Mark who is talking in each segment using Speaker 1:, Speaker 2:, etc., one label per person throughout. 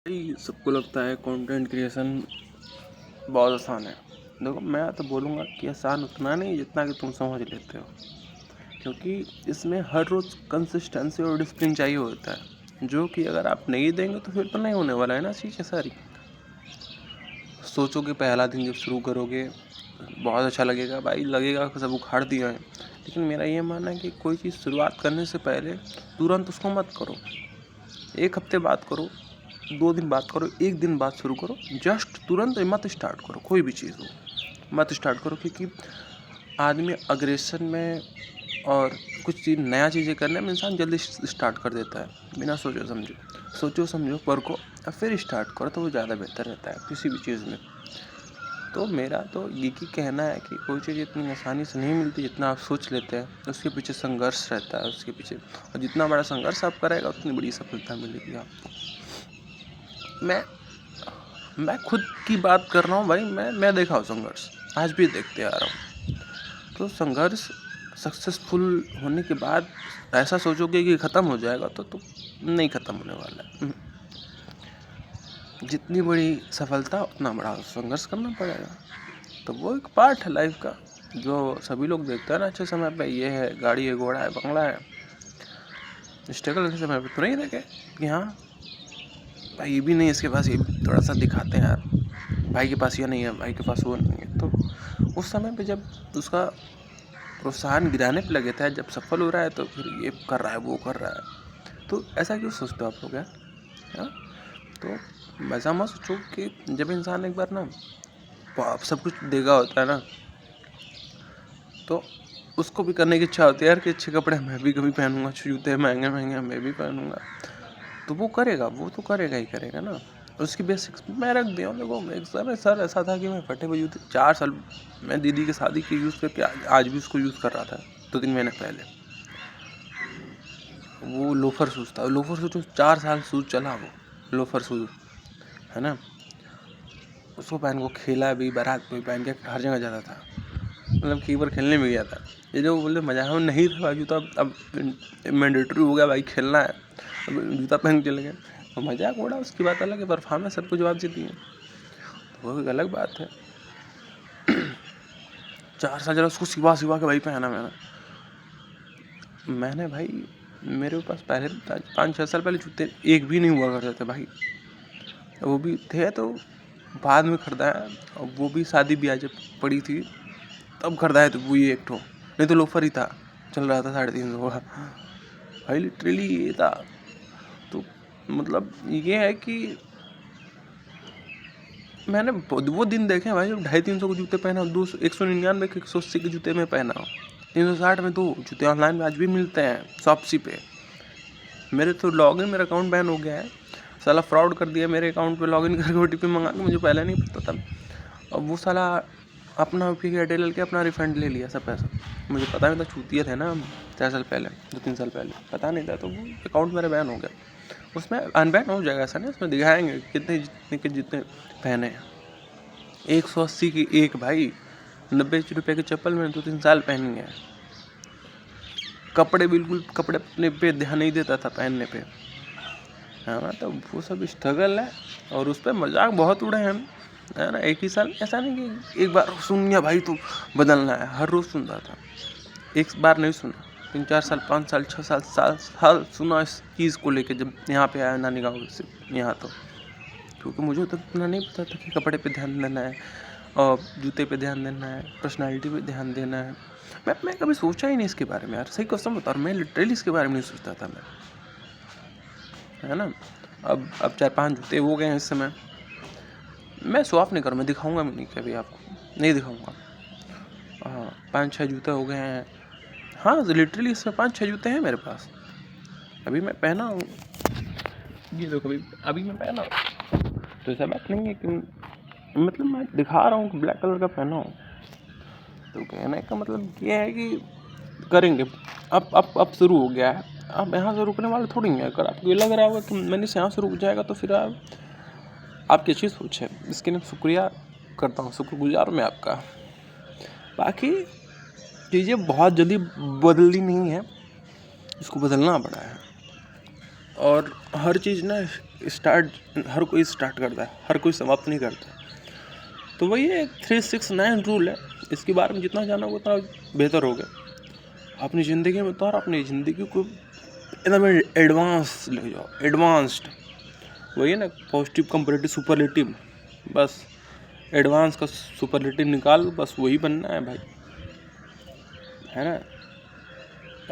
Speaker 1: भाई सबको लगता है कंटेंट क्रिएशन बहुत आसान है। देखो, मैं तो बोलूँगा कि आसान उतना नहीं जितना कि तुम समझ लेते हो, क्योंकि इसमें हर रोज़ कंसिस्टेंसी और डिसिप्लिन चाहिए होता है, जो कि अगर आप नहीं देंगे तो फिर तो नहीं होने वाला है ना चीज़ें सारी। सोचो कि पहला दिन जब शुरू करोगे बहुत अच्छा लगेगा, भाई लगेगा कि सब उखाड़ दिया है। लेकिन मेरा ये मानना है कि कोई चीज़ शुरुआत करने से पहले तुरंत उसको मत करो। एक हफ्ते बाद करो, 2 दिन बाद करो, 1 दिन बाद शुरू करो। जस्ट तुरंत मत स्टार्ट करो, कोई भी चीज़ हो मत स्टार्ट करो, क्योंकि आदमी अग्रेशन में और कुछ चीज़ नया चीज़ें करने में इंसान जल्दी स्टार्ट कर देता है बिना सोचो समझो परखो और फिर स्टार्ट करो, तो वो ज़्यादा बेहतर रहता है किसी भी चीज़ में। तो मेरा तो ये ही कहना है कि कोई चीज़ इतनी आसानी से नहीं मिलती जितना आप सोच लेते हैं। उसके पीछे संघर्ष रहता है, उसके पीछे, और जितना बड़ा संघर्ष आप करेगा उतनी बड़ी सफलता मिलेगी आपको। मैं खुद की बात कर रहा हूँ भाई, मैं देखा हूँ संघर्ष, आज भी देखते आ रहा हूँ। तो संघर्ष सक्सेसफुल होने के बाद ऐसा सोचोगे कि ख़त्म हो जाएगा तो नहीं ख़त्म होने वाला है। जितनी बड़ी सफलता उतना बड़ा संघर्ष करना पड़ेगा। तो वो एक पार्ट है लाइफ का, जो सभी लोग देखते हैं ना अच्छे समय पे। ये है, गाड़ी है, घोड़ा है, बंगला है। स्ट्रगल के समय पे तो नहीं देखे कि हाँ भाई ये भी नहीं, इसके पास ये भी थोड़ा सा दिखाते हैं यार, भाई के पास ये नहीं है, भाई के पास वो नहीं है। तो उस समय पे जब उसका प्रोत्साहन गिराने पे लगे थे, जब सफल हो रहा है तो फिर ये कर रहा है, वो कर रहा है। तो ऐसा क्यों सोचते हो आप लोग यार? तो ऐसा मत सोचो कि जब इंसान एक बार ना सब कुछ देगा होता है ना, तो उसको भी करने की इच्छा होती है यार कि अच्छे कपड़े मैं भी कभी पहनूंगा, जूते महंगे महंगे मैं भी पहनूंगा। तो वो करेगा, वो तो करेगा ही करेगा ना। उसकी बेसिक्स मैं रख दिया हूँ। देखो, एक समय सर ऐसा था कि मैं फटे हुए जूते 4 साल मैं दीदी की शादी की यूज़ करके आज भी उसको यूज़ कर रहा था। 2-3 महीने पहले वो लोफर शूज़ था, लोफर शूज़ 4 साल शूज़ चला, वो लोफर शूज़ है ना। उसको पहन को खेला भी, बारात में पहन के हर जगह जाता था, मतलब कई बार खेलने में गया था। ये जो बोले मज़ा में नहीं था जूता, अब मैंडेटरी हो गया भाई, खेलना है, अब जूता पहन के चले गए। तो मजाक उड़ा, उसकी बात अलग है, परफॉर्मेंस सब कुछ बात जीती है, तो वो एक अलग बात है। 4 साल चला, उसको सिवा के भाई पहना मैंने भाई, मेरे पास पहले 5-6 साल पहले जूते एक भी नहीं हुआ करते थे भाई, वो भी थे तो बाद में खरीदा है, और वो भी शादी ब्याह जब पड़ी थी तब खरीदा है, तो वो ये एक ठो, नहीं तो लोफर ही था, चल रहा था 350 का भाई, लिटरली ये था। तो मतलब ये है कि मैंने वो दिन देखे भाई जब 250-300 के जूते पहना, 199 के 180 के जूते में पहना, 360 में 2 जूते ऑनलाइन में आज भी मिलते हैं शॉप्सी पे। मेरे तो लॉगिन, मेरा अकाउंट बैन हो गया है, साला फ्रॉड कर दिया मेरे अकाउंट पे, लॉगिन करके OTP मंगा के, मुझे पहले नहीं पता था। अब वो साला अपना एयरटेल के अपना रिफंड ले लिया सब पैसा, मुझे पता नहीं था, चूतिया थे ना हम 4 साल पहले, 2-3 साल पहले पता नहीं था, तो वो अकाउंट मेरा बैन हो गया। उसमें अनबैन हो जाएगा ऐसा नहीं, उसमें दिखाएंगे कितने जितने के जितने पहने हैं। 180 की एक भाई, 90 रुपये की चप्पल मैंने 2-3 साल पहनी है। कपड़े अपने पे ध्यान नहीं देता था पहनने पे, है ना। तो वो सब स्ट्रगल है, और उस पर मजाक बहुत उड़े हैं, है ना। एक ही साल, ऐसा नहीं कि एक बार सुन लिया भाई तो बदलना है, हर रोज़ सुनता था, एक बार नहीं सुना, 3-4 साल, 5 साल, 6 साल सुना इस चीज़ को लेके, जब यहाँ पे आया नानी गाँव से यहाँ। तो क्योंकि मुझे तो इतना नहीं पता था कि कपड़े पे ध्यान देना है, और जूते पे ध्यान देना है, पर्सनालिटी पे ध्यान देना है। मैं कभी सोचा ही नहीं इसके बारे में यार, सही कसम बता रहा हूँ, मैं लिटरली इसके बारे में नहीं सोचता था मैं, है ना। अब 4-5 जूते हो गए हैं इस समय। मैं शो ऑफ नहीं करूँ, मैं दिखाऊंगा भी नहीं कभी, आपको नहीं दिखाऊंगा। हाँ, 5-6 जूते हो गए हैं, हाँ लिटरली इसमें 5-6 जूते हैं मेरे पास। अभी मैं पहना हूँ, ये देखो अभी मैं पहना हूँ, तो ऐसा बात नहीं है कि मतलब मैं दिखा रहा हूँ कि ब्लैक कलर का पहना हूँ। तो कहने का मतलब ये है कि करेंगे, अब शुरू हो गया है, अब यहाँ से रुकने वाले थोड़ी हैं। अगर आपको ये लग रहा होगा कि मैंने यहाँ से रुक जाएगा, तो फिर आपकी अच्छी सोच है, इसके लिए शुक्रिया करता हूँ, शुक्रगुजार मैं आपका। बाकी चीज़ें बहुत जल्दी बदली नहीं है, इसको बदलना पड़ा है, और हर चीज़ ना हर कोई स्टार्ट करता है, हर कोई समाप्त नहीं करता। तो वही है 369 रूल है, इसके बारे में जितना जाना उतना बेहतर होगा अपनी ज़िंदगी में। तो और अपनी ज़िंदगी को एकदम एडवांस ले जाओ, एडवांस्ड। वही है ना पॉजिटिव कंपैरेटिव सुपरलेटिव, बस एडवांस का सुपरलेटिव निकाल, बस वही बनना है भाई, है ना।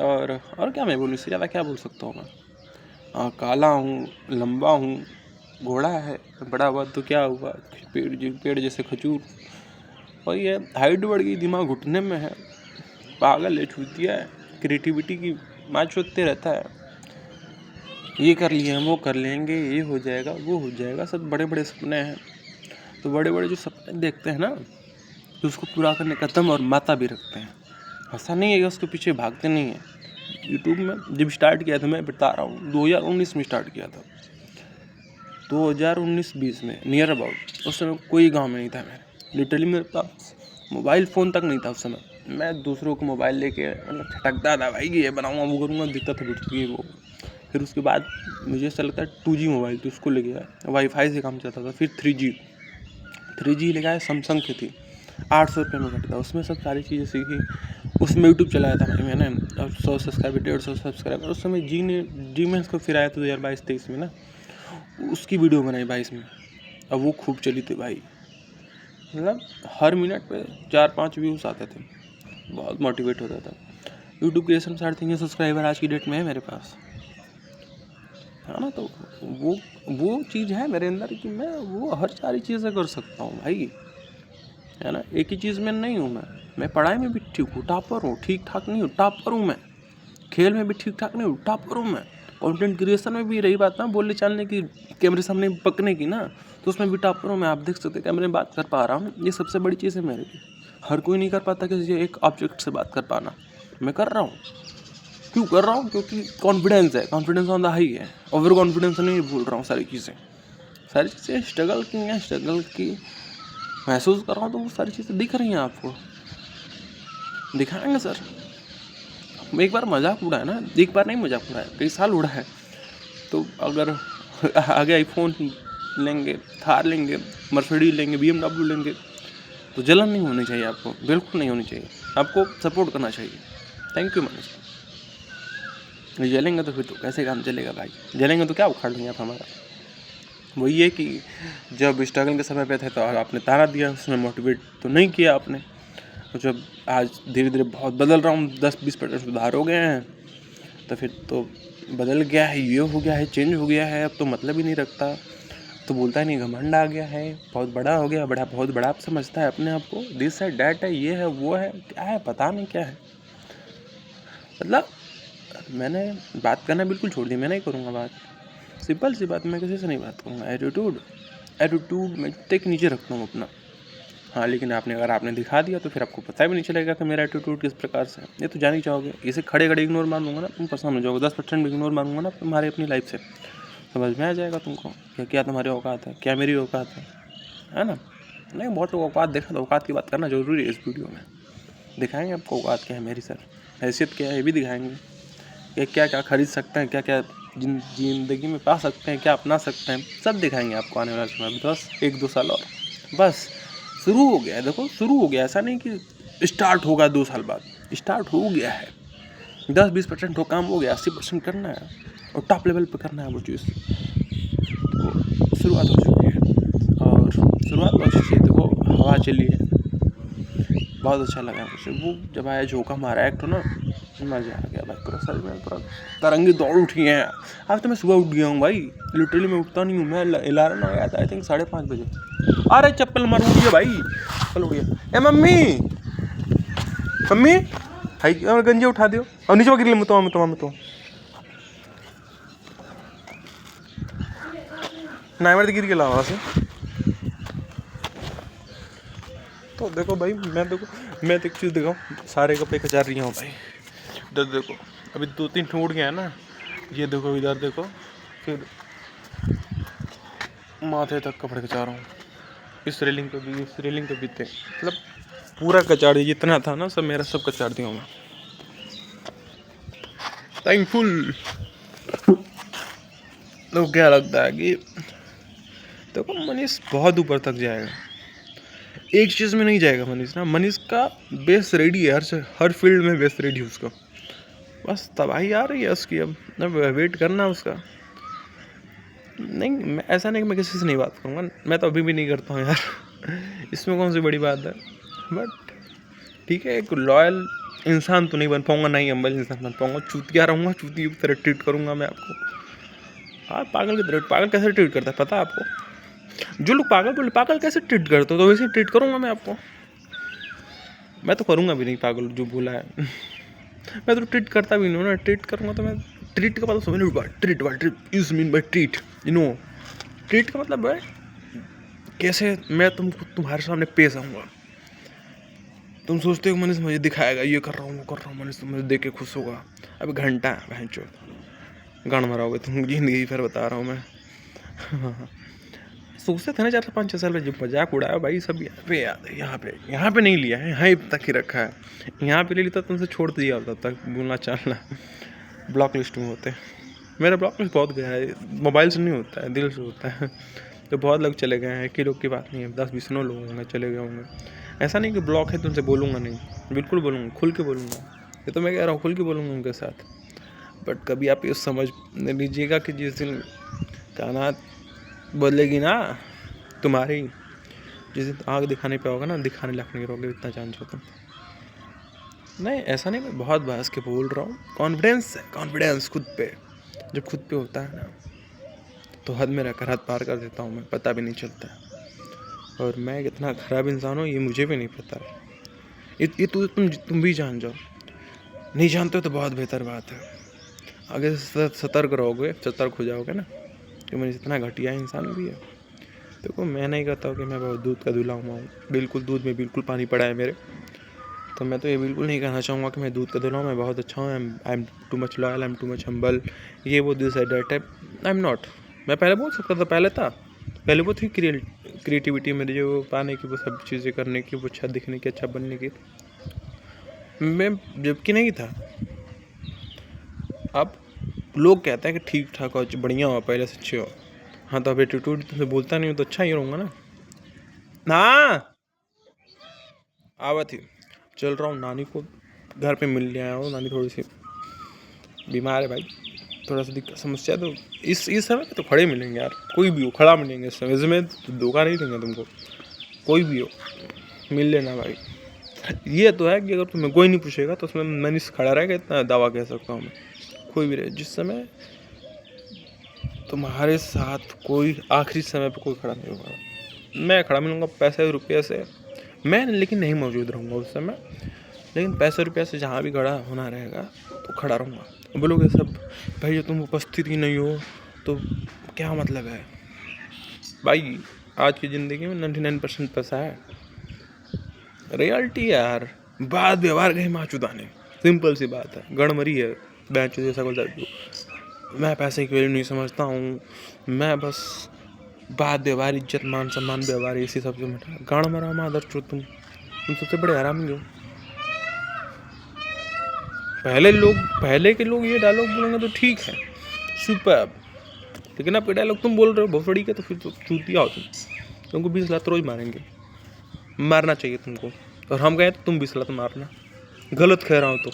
Speaker 1: और क्या मैं बोलूँ, इससे ज़्यादा क्या बोल सकता हूँ मैं। काला हूँ, लंबा हूँ, घोड़ा है, बड़ा हुआ तो क्या हुआ, पेड़ जैसे खजूर। वही है, हाइट बढ़ गई, दिमाग घुटने में है, पागल है, छूतिया है, क्रिएटिविटी की मैच होते रहता है। ये कर लिए हम, वो कर लेंगे, ये हो जाएगा, वो हो जाएगा, सब बड़े बड़े सपने हैं। तो बड़े बड़े जो सपने देखते हैं ना, तो उसको पूरा करने का दम और माता भी रखते हैं। ऐसा नहीं है कि उसके पीछे भागते नहीं हैं। यूट्यूब में जब स्टार्ट किया था, मैं बता रहा हूँ 2019 में स्टार्ट किया था, 2019-20 में नियर अबाउट। उस समय कोई गाँव में नहीं था मैं, लिटरली मेरे पास मोबाइल फ़ोन तक नहीं था उस समय। मैं दूसरों को मोबाइल लेके मतलब छटकता था भाई कि ये बनाऊँगा, वो करूँगा, दिखता था बिल्कुल वो। फिर उसके बाद मुझे ऐसा लगता है 2G मोबाइल थी, उसको ले गया, वाईफाई से काम चलता था। फिर 3G ले गया, सैमसंग की थी, 800 रुपये में घटता, उसमें सब सारी चीज़ें सीखी। उसमें यूट्यूब चलाया था भाई मैंने, और 100 सब्सक्राइबर 150 सब्सक्राइबर उस समय जी में इसको फिर आया था 2022-23 में ना, उसकी वीडियो बनाई 22 में। अब वो खूब चली थी भाई, मतलब हर मिनट पे 4-5 व्यूज़ आते थे, बहुत मोटिवेट होता था। यूट्यूब के 350 सब्सक्राइबर आज की डेट में है मेरे पास, है ना। तो वो चीज़ है मेरे अंदर कि मैं वो हर सारी चीज़ें कर सकता हूँ भाई, है ना। एक ही चीज़ में नहीं हूँ मैं पढ़ाई में भी ठीक हूँ, टॉपर हूँ, ठीक ठाक नहीं हूँ, टॉपर हूँ मैं। खेल में भी ठीक ठाक नहीं हूँ, टॉपर हूँ मैं। कंटेंट क्रिएशन में भी रही बात ना, बोलने चालने की, कैमरे सामने पकने की ना, तो उसमें भी टॉपर हूँ मैं। आप देख सकते कैमरे में बात कर पा रहा हूँ, ये सबसे बड़ी चीज़ है मेरे लिए। हर कोई नहीं कर पाता किसी एक ऑब्जेक्ट से बात कर पाना, मैं कर रहा हूँ। क्यों कर रहा हूँ? क्योंकि कॉन्फिडेंस है, कॉन्फिडेंस ऑन द हाई है। ओवर कॉन्फिडेंस नहीं भूल रहा हूँ, सारी चीज़ें स्ट्रगल की महसूस कर रहा हूँ, तो वो सारी चीज़ें दिख रही हैं आपको, दिखाएंगे सर। एक बार मजाक उड़ा है ना, एक बार नहीं मजाक उड़ा है, कई साल उड़ा है। तो अगर आगे आईफोन लेंगे, थार लेंगे, मर्सिडीज लेंगे, BMW लेंगे, तो जलन नहीं होनी चाहिए आपको, बिल्कुल नहीं होनी चाहिए, आपको सपोर्ट करना चाहिए। Thank you Manish. जलेंगे तो फिर तो कैसे काम चलेगा भाई, जलेंगे तो क्या उखाड़ लेंगे आप हमारा। वही है कि जब स्ट्रगल के समय पे थे तो आपने ताना दिया, उसमें मोटिवेट तो नहीं किया आपने। तो जब आज धीरे धीरे बहुत बदल रहा हूँ, 10-20% सुधार हो गए हैं, तो फिर तो बदल गया है, ये हो गया है, चेंज हो गया है, अब तो मतलब ही नहीं रखता, तो बोलता ही नहीं, घमंड आ गया है, बहुत बड़ा हो गया, बहुत बड़ा आप समझता है अपने आप को, दिस है, डैट है, ये है, वो है, क्या है पता नहीं क्या है। मतलब मैंने बात करना बिल्कुल छोड़ दी, मैं नहीं करूँगा बात, सिंपल सी बात, मैं किसी से नहीं बात करूँगा। एटीट्यूड मैं तक नीचे रखता हूँ अपना। हाँ, लेकिन अगर आपने दिखा दिया तो फिर आपको पता भी नहीं चलेगा कि मेरा एटीट्यूड किस प्रकार से है, ये तो जान ही चाहोगे। इसे खड़े इग्नोर मार लूँगा ना, तुम पसंद हो जाओगे। 10% भी इग्नोर मारूंगा ना तुम्हारी अपनी लाइफ से, समझ में आ जाएगा तुमको क्या तुम्हारी औकात है, क्या मेरी औकात है ना। नहीं, बहुत लोग औकात देखा, तो औकात की बात करना जरूरी है। इस वीडियो में दिखाएंगे आपको औकात क्या है मेरी, सर हैसियत क्या है, ये भी दिखाएंगे कि क्या क्या खरीद सकते हैं, क्या क्या ज़िंदगी में पा सकते हैं, क्या अपना सकते हैं, सब दिखाएंगे आपको आने वाले समय में। बस 1-2 साल और बस शुरू हो गया है, देखो शुरू हो गया, ऐसा नहीं कि स्टार्ट होगा 2 साल बाद, स्टार्ट हो गया है। 10-20% तो काम हो गया, 80% करना है और टॉप लेवल पे करना है वो चीज़। तो शुरुआत हो चुकी है और शुरुआत बहुत अच्छी है। देखो हवा चली है, बहुत अच्छा लगा मुझे वो जब आया, झोंका मारा एक्ट ना, मज़ा आ गया भाई, पूरा सर में पूरा तरंगे दौड़ उठी हैं। आज तो मैं सुबह उठ गया हूँ भाई, लिटरली मैं उठता नहीं हूँ, मैं अलार्म लगाया था आई थिंक 5:30 बजे। अरे चप्पल मार उठ गया भाई, चल उठ गया। ए मम्मी हाई गंजे उठा दियो और नीचे गिर ले, तो ना मेरे गिर गया वहाँ से। तो देखो भाई, मैं एक चीज़ दिखाऊँ, सारे कपड़े कचार रही हूँ भाई। इधर देखो, अभी 2-3 टूट गया है ना, ये देखो, इधर देखो, फिर माथे तक कपड़े कचा रहा हूँ। इस रेलिंग पे भी थे, मतलब पूरा कचाड़ दिया, जितना था ना सब मेरा, सब कचाड़ दिया मैं। थैंकफुल। तो क्या लगता है कि देखो मनीष बहुत ऊपर तक जाएगा, एक चीज़ में नहीं जाएगा मनीष ना। मनीष का बेस रेडी है, हर फील्ड में बेस रेडी है उसका, बस तबाही आ रही है उसकी। अब वेट करना उसका। नहीं मैं ऐसा नहीं कि मैं किसी से नहीं बात करूँगा, मैं तो अभी भी नहीं करता हूँ यार इसमें कौन सी बड़ी बात है। बट ठीक है, एक लॉयल इंसान तो नहीं बन पाऊंगा, नहीं हम्बल इंसान बन पाऊंगा, चूतिया रहूँगा, चूतियों की तरह ट्रीट करूँगा मैं आपको। हाँ पागल की तरह, पागल कैसे ट्रीट करता है पता है आपको? जो लोग पागल बोले पागल कैसे ट्रीट करते हो, तो वैसे ट्रीट करूँगा मैं आपको। मैं तो करूँगा भी नहीं पागल जो बोला है मैं तो ट्रीट करता भी नहीं हूँ ना। ट्रीट करूँगा तो मैं ट्रीट का मतलब समझ नहीं, treat use mean by treat, you know. Treat का मतलब है कैसे मैं तुमको तुम्हारे सामने पेश आऊँगा। तुम सोचते हो मनीष मुझे दिखाएगा, ये कर रहा हूँ वो कर रहा हूँ, मनीष तुम मुझे देख के खुश होगा। अभी घंटा है बहन चोद, गान मराओगे तुम जिंदगी फिर बता रहा हूँ मैं सोचते थे ना 4-5-6 साल में जो मजाक उड़ाया भाई सब यहाँ पे याद है। यहाँ पे नहीं लिया है, यहाँ तक ही रखा है। यहाँ पे ले लिया तुमसे छोड़ दिया होता तक बोलना चालना ब्लॉक लिस्ट में होते। मेरा ब्लॉक लिस्ट बहुत गया है, मोबाइल से नहीं होता है, दिल से होता है। तो बहुत लोग चले गए हैं, कि लोग की बात नहीं है, 10-20 लोग होंगे चले गए होंगे। ऐसा नहीं कि ब्लॉक है तुमसे बोलूँगा नहीं, बिल्कुल बोलूँगा, खुल के बोलूँगा। ये तो मैं कह रहा हूँ खुल के बोलूँगा उनके साथ। बट कभी आप ये समझ लीजिएगा कि जिस दिन कानात बोलेगी ना तुम्हारी, जिस दिन आग दिखाने पे होगा ना, दिखाने लायक नहीं रहोगे, इतना जान जाओ तुम। नहीं ऐसा नहीं, मैं बहुत बहस के बोल रहा हूँ। कॉन्फिडेंस है, कॉन्फिडेंस खुद पे। जब खुद पे होता है ना तो हद में रहकर हद पार कर देता हूँ मैं, पता भी नहीं चलता। और मैं कितना ख़राब इंसान हूँ ये मुझे भी नहीं पता। ये तुम भी जान जाओ। नहीं जानते हो तो बहुत बेहतर बात है, आगे से सतर्क रहोगे, सतर्क हो जाओगे ना कि मुझे इतना घटिया इंसान भी है। देखो मैं नहीं कहता हूँ कि मैं बहुत दूध का दूल्हा हूँ, बिल्कुल दूध में बिल्कुल पानी पड़ा है मेरे। तो मैं तो ये बिल्कुल नहीं कहना चाहूँगा कि मैं दूध का दूल्हा हूँ, मैं बहुत अच्छा हूँ, I am too much loyal, I am too much humble, ये वो this that type, I am not. मैं पहले बोल सकता था, पहले वो थी क्रिएटिविटी मेरी, जो पाने की, वो सब चीज़ें करने की, वो अच्छा दिखने की, अच्छा बनने की, मैं जबकि नहीं था। अब लोग कहते हैं कि ठीक ठाक हो, बढ़िया हो, पहले से अच्छे हो। हाँ तो अब एटीट्यूड तुमसे बोलता नहीं हो तो अच्छा ही रहूँगा ना। आवा थी, चल रहा हूँ, नानी को घर पे मिल लिया हूँ। नानी थोड़ी सी बीमार है भाई, थोड़ा सा दिक्कत समस्या। तो इस समय तो खड़े मिलेंगे यार, कोई भी हो खड़ा मिलेंगे इस समय। इसमें धोखा नहीं देंगे तुमको, कोई भी हो मिल लेना भाई। ये तो है कि अगर तुम्हें कोई नहीं पूछेगा तो उसमें मनीष खड़ा रहेगा, इतना दावा कह सकता हूँ मैं। कोई भी रहे, जिस समय तुम्हारे साथ कोई आखिरी समय पे कोई खड़ा नहीं होगा, मैं खड़ा मिलूँगा पैसे रुपये से। मैं लेकिन नहीं मौजूद रहूँगा उस समय, लेकिन पैसे रुपये से जहाँ भी खड़ा होना रहेगा तो खड़ा रहूँगा। बोलोगे सब भाई जो तुम उपस्थित ही नहीं हो तो क्या मतलब है भाई? आज की ज़िंदगी में 99% पैसा है, रियलिटी यार। बात व्यवहार गई माँ चुदाने, सिंपल सी बात है। गड़मरी है बैंक जैसा बोलता है। मैं पैसे की वैल्यू नहीं समझता हूँ, मैं बस बात व्यवहार, इज्जत, मान सम्मान, व्यवहार, इसी सबसे मिटा गाड़ मरा मादर चो। तुम सबसे बड़े आरामी हो। पहले के लोग ये डायलॉग बोलेंगे तो ठीक है, सुपर। लेकिन आप ये डायलॉग तुम बोल रहे हो भोसड़ी के, तो फिर तो चूतिया हो तुमको 20 लात रोज मारेंगे, मारना चाहिए तुमको। और हम कहें तो तुम 20 लात मारना, गलत कह रहा हूँ तो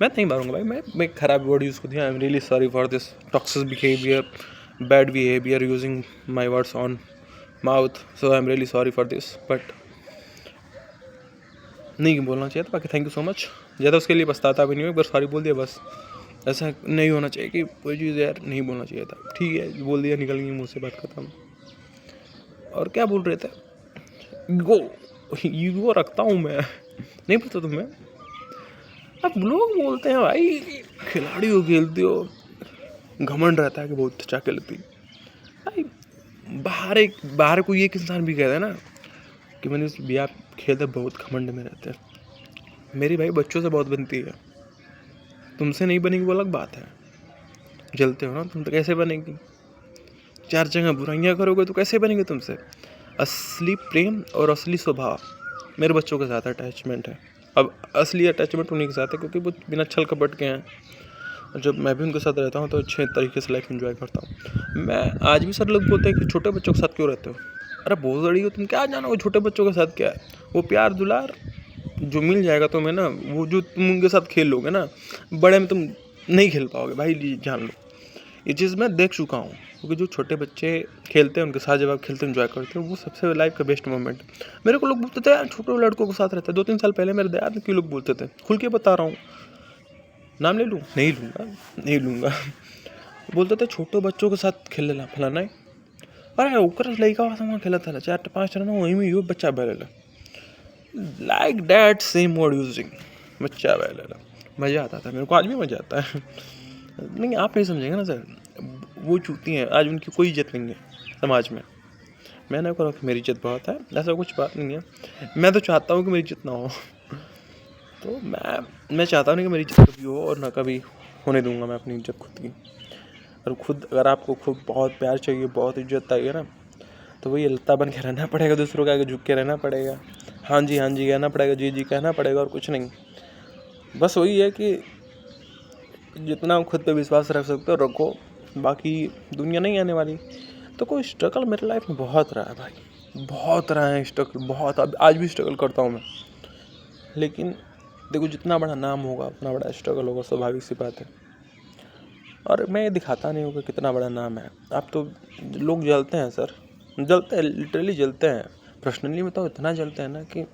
Speaker 1: मैं नहीं मारूंगा भाई। मैं खराब वर्ड यूज़ कर दिया, I am really sorry for this toxic behaviour, bad behaviour, using my words on mouth, so I am really sorry for this. But नहीं बोलना चाहिए था। बाकी थैंक यू सो मच, ज़्यादा उसके लिए पछताता भी नहीं हूँ, एक बार सॉरी बोल दिया बस। ऐसा नहीं होना चाहिए कि कोई चीज़ यार नहीं बोलना चाहिए था, ठीक है बोल दिया, निकल गई मुँह से बात खत्म। और क्या बोल रहे थे? ईगो रखता हूँ मैं, नहीं पता तुम्हें? अब लोग बोलते हैं भाई खिलाड़ी हो, खेलते हो, घमंड रहता है कि बहुत अच्छा खेलती भाई। बाहर कोई एक इंसान भी कहता है ना कि मैंने बिया खेलते बहुत घमंड में रहते हैं। मेरी भाई बच्चों से बहुत बनती है, तुमसे नहीं बनेगी वो अलग बात है। जलते हो ना तुम तो, कैसे बनेगी? 4 जगह बुराइयाँ करोगे तो कैसे बनेंगे तुमसे? असली प्रेम और असली स्वभाव मेरे बच्चों के साथ अटैचमेंट है। अब असली अटैचमेंट उन्हीं के साथ है क्योंकि वो बिना छल कपट के हैं। जब मैं भी उनके साथ रहता हूँ तो अच्छे तरीके से लाइफ एंजॉय करता हूँ। मैं आज भी सर लोग बोलते हैं कि छोटे बच्चों के साथ क्यों रहते हो? अरे बहुत बड़ी हो तुम, क्या जानो वो छोटे बच्चों के साथ क्या है। वो प्यार दुलार जो मिल जाएगा तुम्हें ना, वो जो तुम उनके साथ खेल लोगे ना, बड़े में तुम नहीं खेल पाओगे भाई, जान लो। ये चीज़ मैं देख चुका हूँ, क्योंकि जो छोटे बच्चे खेलते हैं उनके साथ जब आप खेलते एंजॉय करते हैं, वो सबसे लाइफ का बेस्ट मोमेंट। मेरे को लोग बोलते थे यार छोटे लड़कों के साथ रहता है। 2-3 साल पहले मेरे दयाद के लोग बोलते थे, खुल के बता रहा हूँ, नाम ले लूँ? नहीं लूँगा। बोलते थे छोटे बच्चों के साथ खेलेला फलाना है। अरे ओकर लइका संग खेलत हला 4-5 रन वही में यो बच्चा भरेला like that same word using, बच्चा भरेला। मज़ा आता था, मेरे को आज भी मज़ा आता है। नहीं आप नहीं समझेंगे ना सर, वो चूती हैं, आज उनकी कोई इज्जत नहीं है समाज में। मैं नहीं कह रहा कि मेरी इज्जत बहुत है, ऐसा कुछ बात नहीं है। मैं तो चाहता हूँ कि मेरी इज्जत ना हो। तो मैं चाहता नहीं कि मेरी इज्जत कभी हो, और ना कभी होने दूंगा मैं अपनी इज्जत खुद की। और खुद अगर आपको खुद बहुत प्यार चाहिए, बहुत इज्जत चाहिए ना, तो वही लत्ता बन के रहना पड़ेगा, दूसरों के आगे झुक के रहना पड़ेगा, हाँ जी कहना पड़ेगा, जी कहना पड़ेगा, और कुछ नहीं। बस वही है कि जितना खुद पे विश्वास रख सकते हो रखो, बाकी दुनिया नहीं आने वाली। तो कोई स्ट्रगल मेरे लाइफ में बहुत रहा है भाई, बहुत रहा है स्ट्रगल, बहुत। अब आज भी स्ट्रगल करता हूँ मैं, लेकिन देखो जितना बड़ा नाम होगा उतना बड़ा स्ट्रगल होगा, स्वाभाविक सी बात है। और मैं ये दिखाता नहीं हूँ कि कितना बड़ा नाम है। आप तो लोग जलते हैं सर, जलते हैं, लिटरली जलते हैं। पर्सनली में तो इतना जलते हैं ना कि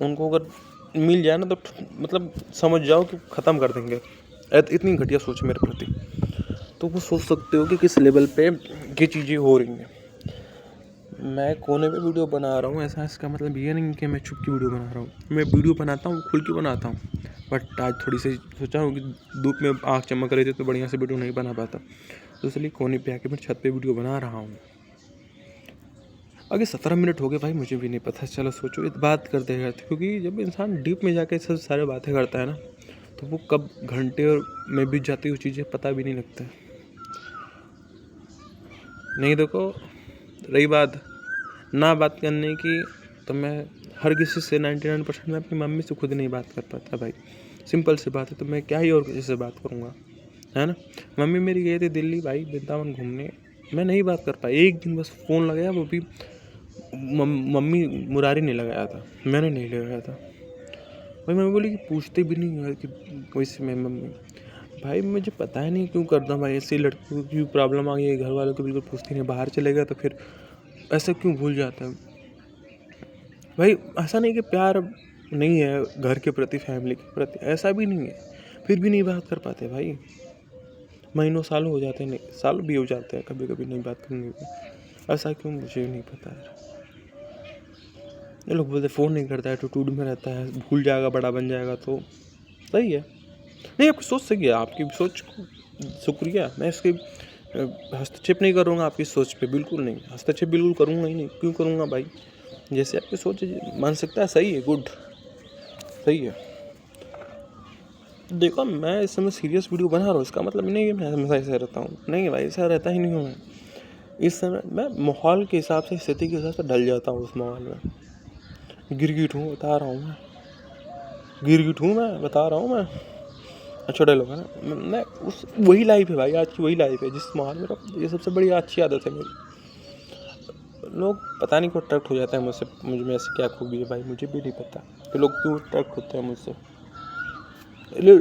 Speaker 1: उनको अगर मिल जाए ना तो मतलब समझ जाओ कि ख़त्म कर देंगे, इतनी घटिया सोच मेरे प्रति। तो वो सोच सकते हो कि किस लेवल पे ये चीज़ें हो रही हैं। मैं कोने पे वीडियो बना रहा हूँ, ऐसा इसका मतलब ये नहीं कि मैं छुप की वीडियो बना रहा हूँ। मैं वीडियो बनाता हूँ, खुल के बनाता हूँ, बट आज थोड़ी सी सोचा हूँ कि धूप में आँख चमक रही थी तो बढ़िया से वीडियो नहीं बना पाता, तो इसलिए कोने पे आके मैं छत पे वीडियो बना रहा हूँ। आगे 17 मिनट हो गए भाई, मुझे भी नहीं पता। चलो सोचो इस बात करते करते, क्योंकि जब इंसान डीप में जाके सब सारे बातें करता है ना, तो वो कब घंटे और में बीत जाती है वो चीज़ें पता भी नहीं लगता। नहीं देखो, रही बात ना बात करने की, तो मैं हर किसी से 99% मैं अपनी मम्मी से खुद नहीं बात कर पाता भाई, सिंपल सी बात है। तो मैं क्या ही और किसी से बात करूँगा, है ना। मम्मी मेरी गई थी दिल्ली भाई वृंदावन घूमने, मैं नहीं बात कर पाया। एक दिन बस फ़ोन लगाया, वो भी मम्मी मुरारी ने लगाया था, मैंने नहीं लगाया था भाई। मम्मी बोली कि पूछते भी नहीं है कि वैसे मैं मम्मी, भाई मुझे पता ही नहीं क्यों करता भाई, ऐसी लड़कियों की प्रॉब्लम आ गई है, घर वालों को बिल्कुल पूछती नहीं, बाहर चले गए तो फिर ऐसा क्यों भूल जाता है भाई। ऐसा नहीं कि प्यार नहीं है घर के प्रति, फैमिली के प्रति, ऐसा भी नहीं है, फिर भी नहीं बात कर पाते भाई। महीनों सालों हो जाते हैं, नहीं साल भी हो जाते हैं कभी कभी नहीं बात करने की। ऐसा क्यों मुझे नहीं पता है। ये लोग बोलते फ़ोन नहीं करता है, एटीट्यूड में रहता है, भूल जाएगा, बड़ा बन जाएगा, तो सही है। नहीं आपकी सोच सही है, आपकी सोच शुक्रिया। मैं इसके हस्तक्षेप नहीं करूँगा आपकी सोच पे, बिल्कुल नहीं, हस्तक्षेप बिल्कुल करूँगा ही नहीं। क्यों करूँगा भाई, जैसे आपकी सोच मानसिकता है सही है, गुड, सही है। देखो मैं इस समय सीरियस वीडियो बना रहा हूँ, इसका मतलब नहीं है मैं हमेशा ऐसा रहता हूँ, नहीं भाई ऐसा रहता ही नहीं हूँ मैं। इस समय मैं माहौल के हिसाब से, स्थिति के हिसाब से ढल जाता हूँ उस माहौल में। गिरगिट हूँ बता रहा हूँ मैं, गिरगिट हूँ मैं बता रहा हूँ मैं। छोटे लोग है ना, मैं उस वही लाइफ है भाई, आज की वही लाइफ है जिस माहौल में। ये सबसे बड़ी अच्छी आदत है मेरी। लोग पता नहीं क्यों अट्रैक्ट हो जाते हैं मुझसे, मुझ में ऐसी क्या खूबी है भाई, मुझे भी नहीं पता कि लोग क्यों अट्रैक्ट होते हैं मुझसे।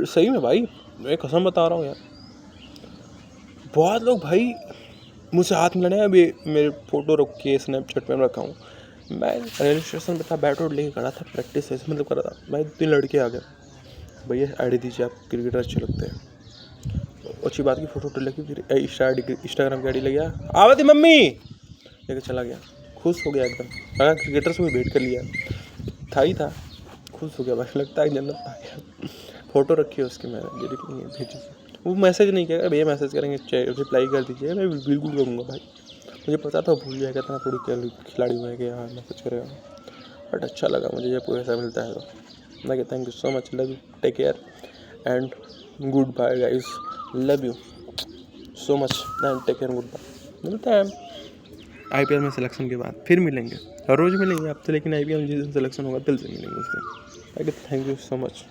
Speaker 1: सही में भाई, मैं कसम बता रहा हूँ यार, बहुत लोग भाई मुझसे हाथ मिलाने हैं। अभी मेरे फोटो रख के स्नैपचैट में रखा हूँ, मैं रेलवे स्टेशन पर था, बैट लेके खड़ा था, प्रैक्टिस से मतलब कर रहा था भाई। 3 लड़के आ गए, भैया आईडी दीजिए, आप क्रिकेटर अच्छे लगते हैं। अच्छी बात की फ़ोटो लगी, फिर इंस्टाग्राम की आईडी ले गया, आवती मम्मी लेके चला गया, खुश हो गया एकदम, लगा क्रिकेटर से भी भेंट कर लिया, था ही था, खुश हो गया भाई, लगता है जन्नत आ गया। फ़ोटो रखी है उसकी, मैंने एडिट नहीं है, भेजी। वो मैसेज नहीं किया, भैया मैसेज करेंगे रिप्लाई कर दीजिए, मैं बिल्कुल करूँगा भाई। मुझे पता था भूल जाएगा, इतना थोड़ी खिलाड़ी हुआ है कि हाँ मैसेज करेगा, बट अच्छा लगा मुझे जब ऐसा मिलता है तो। मैं thank you so much, love you, take care and good bye guys, love you so much and take care, good bye. मिलता है IPL में सिलेक्शन के बाद, फिर मिलेंगे, हर रोज़ मिलेंगे आपसे, लेकिन IPL में जिस दिन सिलेक्शन होगा दिल से मिलेंगे उस दिन। Thank you so much.